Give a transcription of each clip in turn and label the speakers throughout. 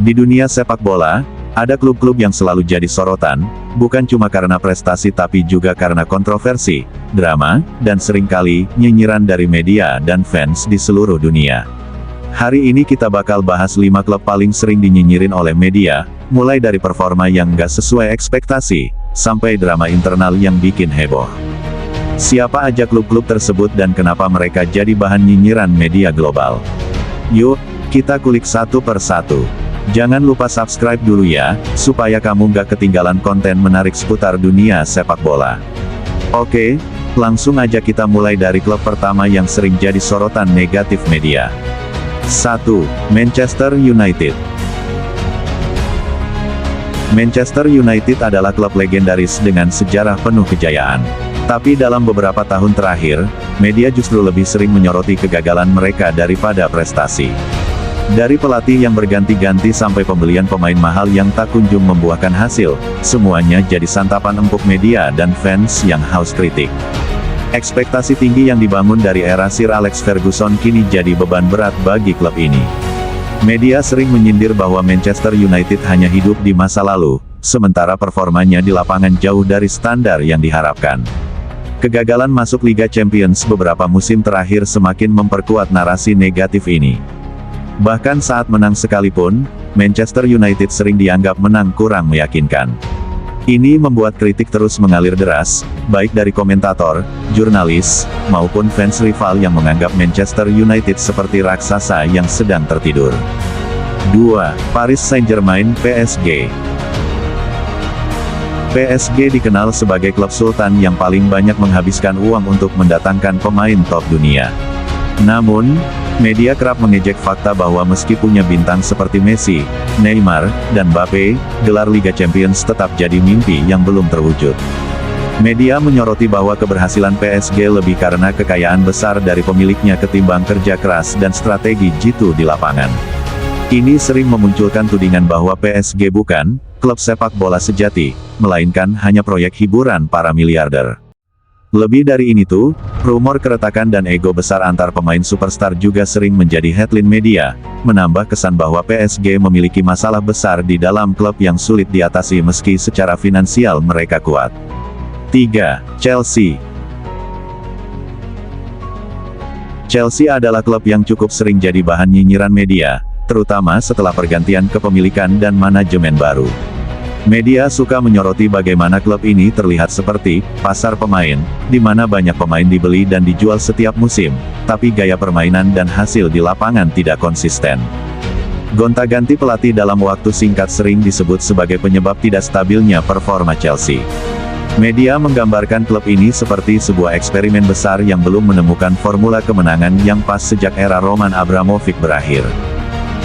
Speaker 1: Di dunia sepak bola, ada klub-klub yang selalu jadi sorotan, bukan cuma karena prestasi tapi juga karena kontroversi, drama, dan seringkali nyinyiran dari media dan fans di seluruh dunia. Hari ini kita bakal bahas 5 klub paling sering dinyinyirin oleh media, mulai dari performa yang nggak sesuai ekspektasi, sampai drama internal yang bikin heboh. Siapa aja klub-klub tersebut dan kenapa mereka jadi bahan nyinyiran media global? Yuk, kita kulik satu per satu. Jangan lupa subscribe dulu ya, supaya kamu nggak ketinggalan konten menarik seputar dunia sepak bola. Oke, langsung aja kita mulai dari klub pertama yang sering jadi sorotan negatif media. 1. Manchester United. Manchester United adalah klub legendaris dengan sejarah penuh kejayaan. Tapi dalam beberapa tahun terakhir, media justru lebih sering menyoroti kegagalan mereka daripada prestasi. Dari pelatih yang berganti-ganti sampai pembelian pemain mahal yang tak kunjung membuahkan hasil, semuanya jadi santapan empuk media dan fans yang haus kritik. Ekspektasi tinggi yang dibangun dari era Sir Alex Ferguson kini jadi beban berat bagi klub ini. Media sering menyindir bahwa Manchester United hanya hidup di masa lalu, sementara performanya di lapangan jauh dari standar yang diharapkan. Kegagalan masuk Liga Champions beberapa musim terakhir semakin memperkuat narasi negatif ini. Bahkan saat menang sekalipun, Manchester United sering dianggap menang kurang meyakinkan. Ini membuat kritik terus mengalir deras, baik dari komentator, jurnalis, maupun fans rival yang menganggap Manchester United seperti raksasa yang sedang tertidur. 2. Paris Saint-Germain (PSG). PSG dikenal sebagai klub sultan yang paling banyak menghabiskan uang untuk mendatangkan pemain top dunia. Namun, media kerap mengejek fakta bahwa meski punya bintang seperti Messi, Neymar, dan Mbappe, gelar Liga Champions tetap jadi mimpi yang belum terwujud. Media menyoroti bahwa keberhasilan PSG lebih karena kekayaan besar dari pemiliknya ketimbang kerja keras dan strategi jitu di lapangan. Ini sering memunculkan tudingan bahwa PSG bukan klub sepak bola sejati, melainkan hanya proyek hiburan para miliarder. Lebih dari ini tuh, rumor keretakan dan ego besar antar pemain superstar juga sering menjadi headline media, menambah kesan bahwa PSG memiliki masalah besar di dalam klub yang sulit diatasi meski secara finansial mereka kuat. 3. Chelsea. Chelsea adalah klub yang cukup sering jadi bahan nyinyiran media, terutama setelah pergantian kepemilikan dan manajemen baru. Media suka menyoroti bagaimana klub ini terlihat seperti pasar pemain, di mana banyak pemain dibeli dan dijual setiap musim, tapi gaya permainan dan hasil di lapangan tidak konsisten. Gonta-ganti pelatih dalam waktu singkat sering disebut sebagai penyebab tidak stabilnya performa Chelsea. Media menggambarkan klub ini seperti sebuah eksperimen besar yang belum menemukan formula kemenangan yang pas sejak era Roman Abramovich berakhir.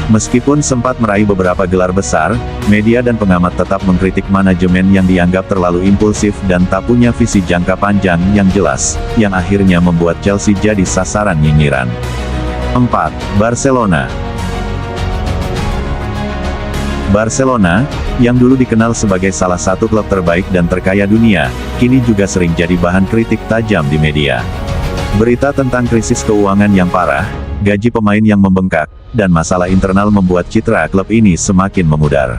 Speaker 1: Meskipun sempat meraih beberapa gelar besar, media dan pengamat tetap mengkritik manajemen yang dianggap terlalu impulsif dan tak punya visi jangka panjang yang jelas, yang akhirnya membuat Chelsea jadi sasaran nyinyiran. 4. Barcelona. Barcelona, yang dulu dikenal sebagai salah satu klub terbaik dan terkaya dunia, kini juga sering jadi bahan kritik tajam di media. Berita tentang krisis keuangan yang parah, gaji pemain yang membengkak, dan masalah internal membuat citra klub ini semakin memudar.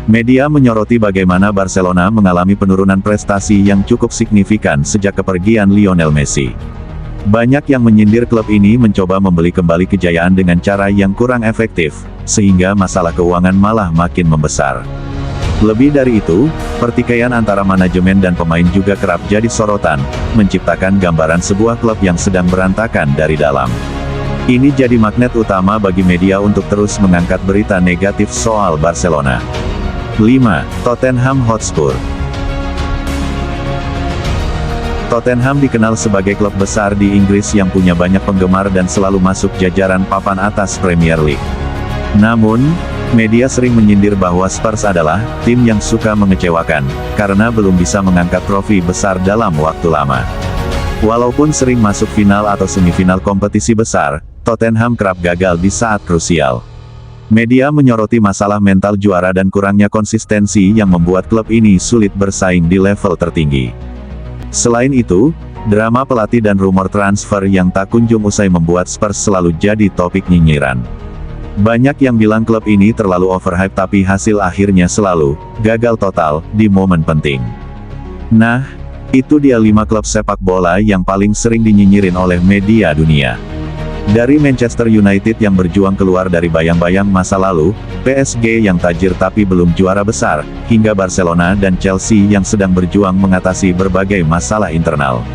Speaker 1: Media menyoroti bagaimana Barcelona mengalami penurunan prestasi yang cukup signifikan sejak kepergian Lionel Messi. Banyak yang menyindir klub ini mencoba membeli kembali kejayaan dengan cara yang kurang efektif, sehingga masalah keuangan malah makin membesar. Lebih dari itu, pertikaian antara manajemen dan pemain juga kerap jadi sorotan, menciptakan gambaran sebuah klub yang sedang berantakan dari dalam. Ini jadi magnet utama bagi media untuk terus mengangkat berita negatif soal Barcelona. 5. Tottenham Hotspur. Tottenham dikenal sebagai klub besar di Inggris yang punya banyak penggemar dan selalu masuk jajaran papan atas Premier League. Namun, media sering menyindir bahwa Spurs adalah tim yang suka mengecewakan, karena belum bisa mengangkat trofi besar dalam waktu lama. Walaupun sering masuk final atau semifinal kompetisi besar, Tottenham kerap gagal di saat krusial. Media menyoroti masalah mental juara dan kurangnya konsistensi yang membuat klub ini sulit bersaing di level tertinggi. Selain itu, drama pelatih dan rumor transfer yang tak kunjung usai membuat Spurs selalu jadi topik nyinyiran. Banyak yang bilang klub ini terlalu overhype tapi hasil akhirnya selalu gagal total di momen penting. Nah, itu dia 5 klub sepak bola yang paling sering dinyinyirin oleh media dunia. Dari Manchester United yang berjuang keluar dari bayang-bayang masa lalu, PSG yang tajir tapi belum juara besar, hingga Barcelona dan Chelsea yang sedang berjuang mengatasi berbagai masalah internal.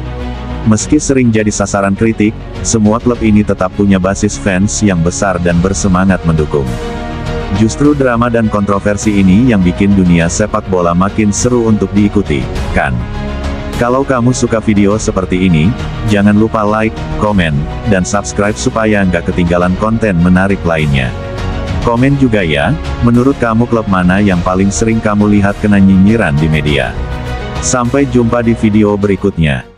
Speaker 1: Meski sering jadi sasaran kritik, semua klub ini tetap punya basis fans yang besar dan bersemangat mendukung. Justru drama dan kontroversi ini yang bikin dunia sepak bola makin seru untuk diikuti, kan? Kalau kamu suka video seperti ini, jangan lupa like, komen, dan subscribe supaya nggak ketinggalan konten menarik lainnya. Komen juga ya, menurut kamu klub mana yang paling sering kamu lihat kena nyinyiran di media? Sampai jumpa di video berikutnya.